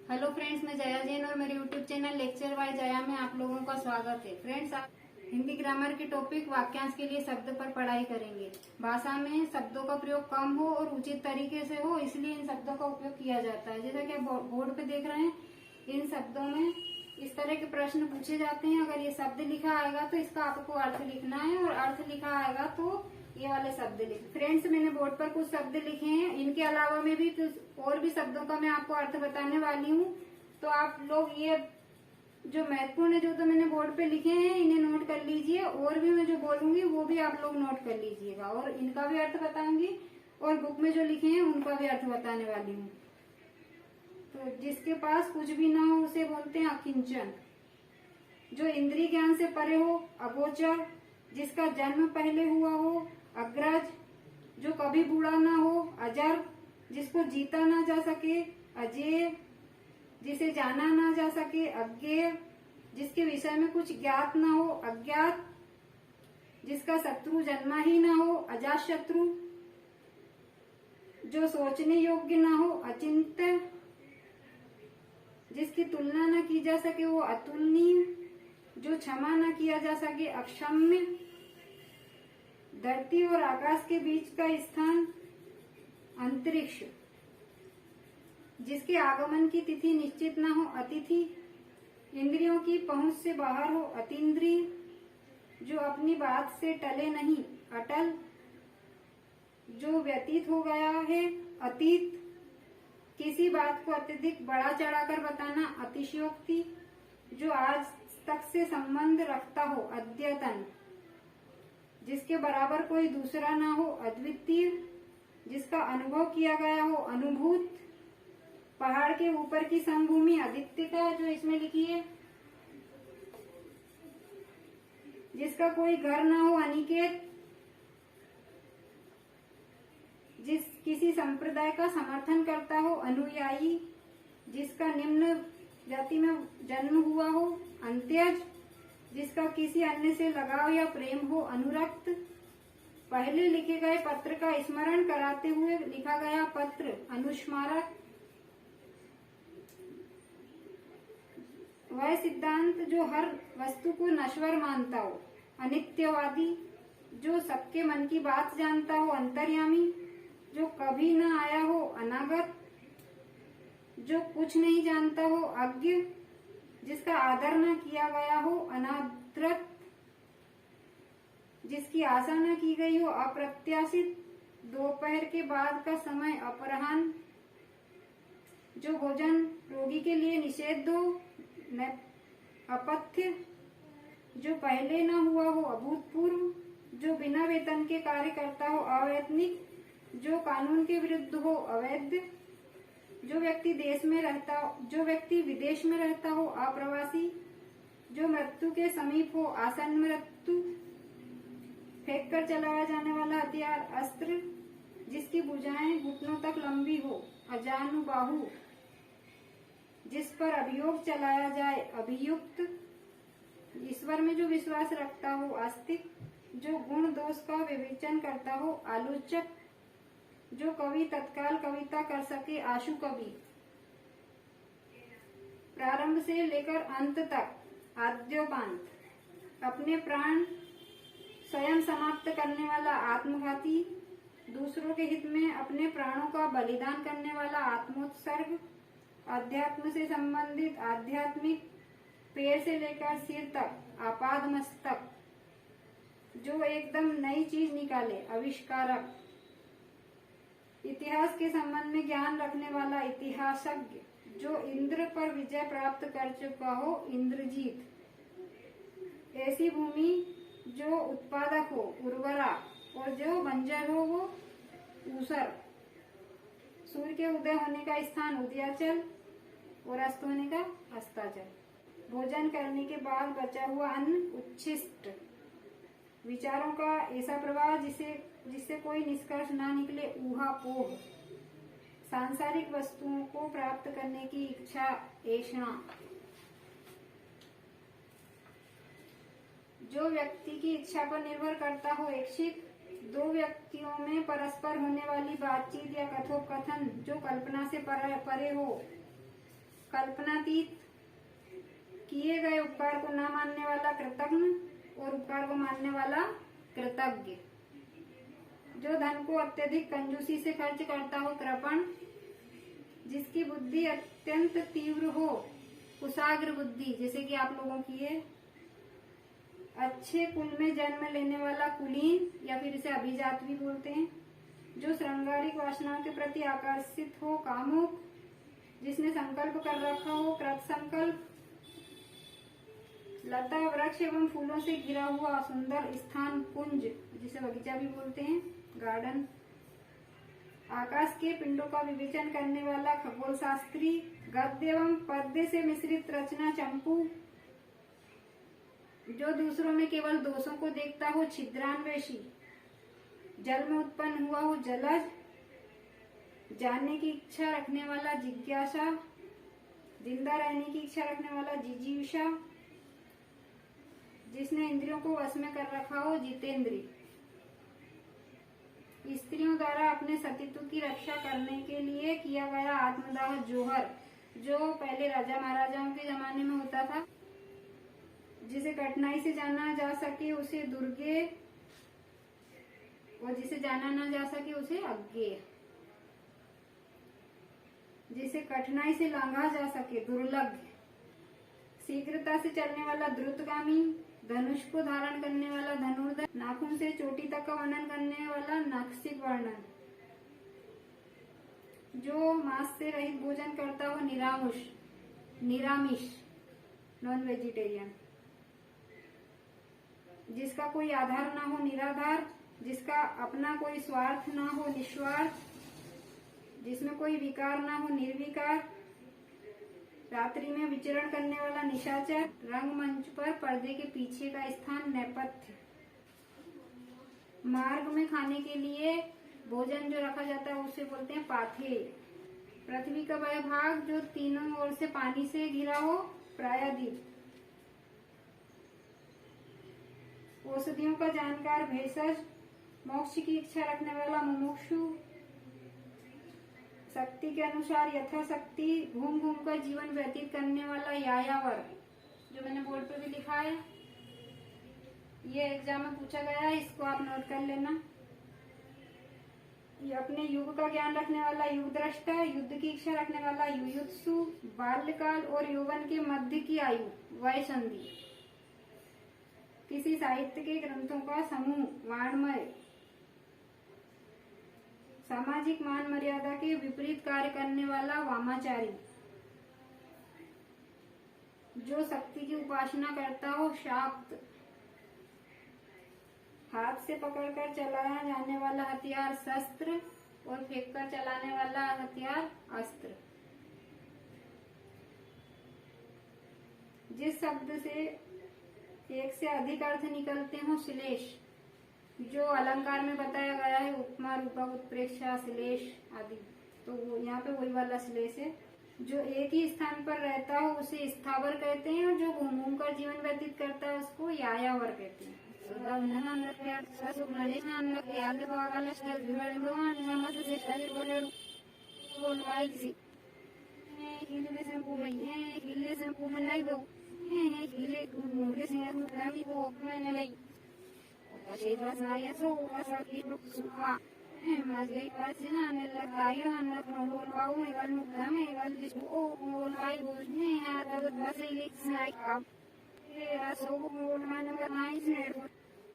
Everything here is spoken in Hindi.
हेलो फ्रेंड्स, मैं जया जैन और मेरे YouTube channel lecture by Jaya में आप लोगों का स्वागत है। फ्रेंड्स, आप हिंदी ग्रामर के टॉपिक वाक्यांश के लिए शब्द पर पढ़ाई करेंगे। भाषा में शब्दों का प्रयोग कम हो और उचित तरीके से हो, इसलिए इन शब्दों का उपयोग किया जाता है। जैसा कि आप बोर्ड पे देख रहे हैं, इन शब्दों में इस तरह के प्रश्न पूछे जाते हैं। अगर ये शब्द लिखा आएगा तो इसका आपको अर्थ लिखना है, और अर्थ लिखा आएगा तो ये वाले शब्द लिखे। फ्रेंड्स, मैंने बोर्ड पर कुछ शब्द लिखे हैं, इनके अलावा में भी कुछ और भी शब्दों का मैं आपको अर्थ बताने वाली हूँ। तो आप लोग ये जो महत्वपूर्ण है, जो तो मैंने बोर्ड पे लिखे हैं, इन्हें नोट कर लीजिए, और भी मैं जो बोलूंगी वो भी आप लोग नोट कर लीजिएगा, और इनका भी अर्थ बताऊंगी, और बुक में जो लिखे हैं उनका भी अर्थ बताने वाली हूँ। तो जिसके पास कुछ भी ना हो उसे बोलते हैं अकिंचन। जो इंद्रिय ज्ञान से परे हो, अगोचर। जिसका जन्म पहले हुआ हो, अग्रज। जो कभी बूढ़ा ना हो, अजर। जिसको जीता ना जा सके, अजेय। जिसे जाना ना जा सके, अज्ञेय। जिसके विषय में कुछ ज्ञात ना हो, अज्ञात। जिसका शत्रु जन्मा ही ना हो, अजातशत्रु। जो सोचने योग्य ना हो, अचिंत्य। जिसकी तुलना न की जा सके, वो अतुलनीय। जो क्षमा न किया जा सके, अक्षम्य। धरती और आकाश के बीच का स्थान, अंतरिक्ष। जिसके आगमन की तिथि निश्चित न हो, अतिथि। इंद्रियों की पहुंच से बाहर हो, अतीन्द्रिय। जो अपनी बात से टले नहीं, अटल। जो व्यतीत हो गया है, अतीत। किसी बात को अत्यधिक बढ़ा चढ़ाकर बताना, अतिशयोक्ति। जो आज तक से संबंध रखता हो, अद्यतन। जिसके बराबर कोई दूसरा ना हो, अद्वितीय। जिसका अनुभव किया गया हो, अनुभूत। पहाड़ के ऊपर की समभूमि, आदित्यता, जो इसमें लिखी है। जिसका कोई घर ना हो, अनिकेत। जिस किसी संप्रदाय का समर्थन करता हो, अनुयायी। जिसका निम्न जाति में जन्म हुआ हो, अंत्यज। जिसका किसी अन्य से लगाव या प्रेम हो, अनुरक्त। पहले लिखे गए पत्र का स्मरण कराते हुए लिखा गया पत्र, अनुस्मारक। वह सिद्धांत जो हर वस्तु को नश्वर मानता हो, अनित्यवादी। जो सबके मन की बात जानता हो, अंतर्यामी। जो कभी न आया हो, अनागत। जो कुछ नहीं जानता हो, अज्ञ। जिसका आदर न किया गया हो, अनादृत। जिसकी आशा न की गई हो, अप्रत्याशित। दोपहर के बाद का समय, अपराह्न। जो भोजन रोगी के लिए निषेध हो, अपथ्य। जो पहले न हुआ हो, अभूतपूर्व। जो बिना वेतन के कार्य करता हो, अवैतनिक। जो कानून के विरुद्ध हो, अवैध। जो व्यक्ति विदेश में रहता हो, अप्रवासी। जो मृत्यु के समीप हो, आसन मृत्यु। फेंक कर चलाया जाने वाला हथियार, अस्त्र। जिसकी भुजाएं घुटनों तक लंबी हो, अजानुबाहु। जिस पर अभियोग चलाया जाए, अभियुक्त। ईश्वर में जो विश्वास रखता हो, आस्तिक। जो गुण दोष का विवेचन करता हो, आलोचक। जो कवि तत्काल कविता कर सके, आशु कवि। प्रारंभ से लेकर अंत तक, आद्योपांत। अपने प्राण स्वयं समाप्त करने वाला, आत्मघाती। दूसरों के हित में अपने प्राणों का बलिदान करने वाला, आत्मोत्सर्ग। अध्यात्म से संबंधित, आध्यात्मिक। पैर से लेकर सिर तक, आपाद मस्तक। जो एकदम नई चीज निकाले, आविष्कारक। इतिहास के संबंध में ज्ञान रखने वाला, इतिहासज्ञ। जो इंद्र पर विजय प्राप्त कर चुका हो, इंद्रजीत। ऐसी भूमि जो उत्पादक हो, उर्वरा, और जो बंजर हो, वो ऊसर। सूर्य के उदय होने का स्थान, उदयाचल, और अस्त होने का, अस्ताचल। भोजन करने के बाद बचा हुआ अन्न, उच्छिष्ट। विचारों का ऐसा प्रवाह जिससे कोई निष्कर्ष ना निकले, ऊहापोह। सांसारिक वस्तुओं को प्राप्त करने की इच्छा, ऐषणा। जो व्यक्ति की इच्छा पर निर्भर करता हो, ऐच्छिक। दो व्यक्तियों में परस्पर होने वाली बातचीत या कथोपकथन जो कल्पना से परे हो, कल्पनातीत, किए गए उपकार को न मानने वाला कृतघ्न और उपकार को मानने वाला कृतज्ञ। जो धन को अत्यधिक कंजूसी से खर्च करता हो कृपण, जिसकी बुद्धि अत्यंत तीव्र हो कुशाग्र बुद्धि, जैसे कि आप लोगों की है। अच्छे कुल में जन्म लेने वाला कुलीन, या फिर इसे अभिजात भी बोलते हैं। जो श्रृंगारिक वासनाओं के प्रति आकर्षित हो कामुक, जिसने संकल्प कर रखा हो कृत संकल्प। लता वृक्ष एवं फूलों से घिरा हुआ सुंदर स्थान कुंज, जिसे बगीचा भी बोलते हैं, गार्डन। आकाश के पिंडों का विवेचन करने वाला खगोल शास्त्री। गद्य एवं पद्य से मिश्रित रचना चंपू। जो दूसरों में केवल दोषों को देखता हो छिद्रान्वेषी। जल में उत्पन्न हुआ हो जलज। जानने की इच्छा रखने वाला जिज्ञासा। जिंदा रहने की इच्छा रखने वाला जिजीविषा। जिसने इंद्रियों को वश में कर रखा हो जितेंद्री। स्त्रियों द्वारा अपने सतीत्व की रक्षा करने के लिए किया गया आत्मदाह जोहर, जो पहले राजा महाराजाओं के जमाने में होता था। जिसे कठिनाई से जाना जा सके उसे दुर्गे, और जिसे जाना न जा सके उसे अज्ञेय। जिसे कठिनाई से लांघा जा सके दुर्लभ। शीघ्रता से चलने वाला द्रुतगामी। धनुष को धारण करने वाला धनुर्धर। नाखून से चोटी तक का वर्णन करने वाला नासिक वर्णन। जो मांस से रहित भोजन करता हो निरामिष, नॉन वेजिटेरियन। जिसका कोई आधार ना हो निराधार। जिसका अपना कोई स्वार्थ ना हो निस्वार्थ। जिसमें कोई विकार ना हो निर्विकार। रात्रि में विचरण करने वाला निशाचर। रंगमंच पर पर्दे के पीछे का स्थान नेपथ्य। मार्ग में खाने के लिए भोजन जो रखा जाता है उसे बोलते हैं पाथेय। पृथ्वी का वह भाग जो तीनों ओर से पानी से घिरा हो प्रायद्वीप। औषधियों का जानकार भेषज। मोक्ष की इच्छा रखने वाला मुमुक्षु। शक्ति के अनुसार यथाशक्ति घूम घूम कर जीवन व्यतीत करने वाला यायावर, जो मैंने बोर्ड पे भी लिखा है। ये एग्जाम में पूछा गया है, इसको आप नोट कर लेना। ये अपने युग का ज्ञान रखने वाला युग दृष्टा। युद्ध की इच्छा रखने वाला युयुत्सु। बाल्यकाल और यौवन के मध्य की आयु वय संधि। किसी साहित्य के ग्रंथों का समूह वाङ्मय। सामाजिक मान मर्यादा के विपरीत कार्य करने वाला वामाचारी। जो शक्ति की उपासना करता हो शाक्त। हाथ से पकड़कर चलाया जाने वाला हथियार शस्त्र और फेंककर चलाने वाला हथियार अस्त्र। जिस शब्द से एक से अधिक अर्थ निकलते हो श्लेष। जो अलंकार में बताया गया है उपमा रूपक उत्प्रेक्षा श्लेष आदि, तो वो यहाँ पे वही वाला श्लेष है। जो एक ही स्थान पर रहता हो उसे स्थावर कहते हैं, और जो घूम घूम कर जीवन व्यतीत करता है उसको यायावर कहते हैं।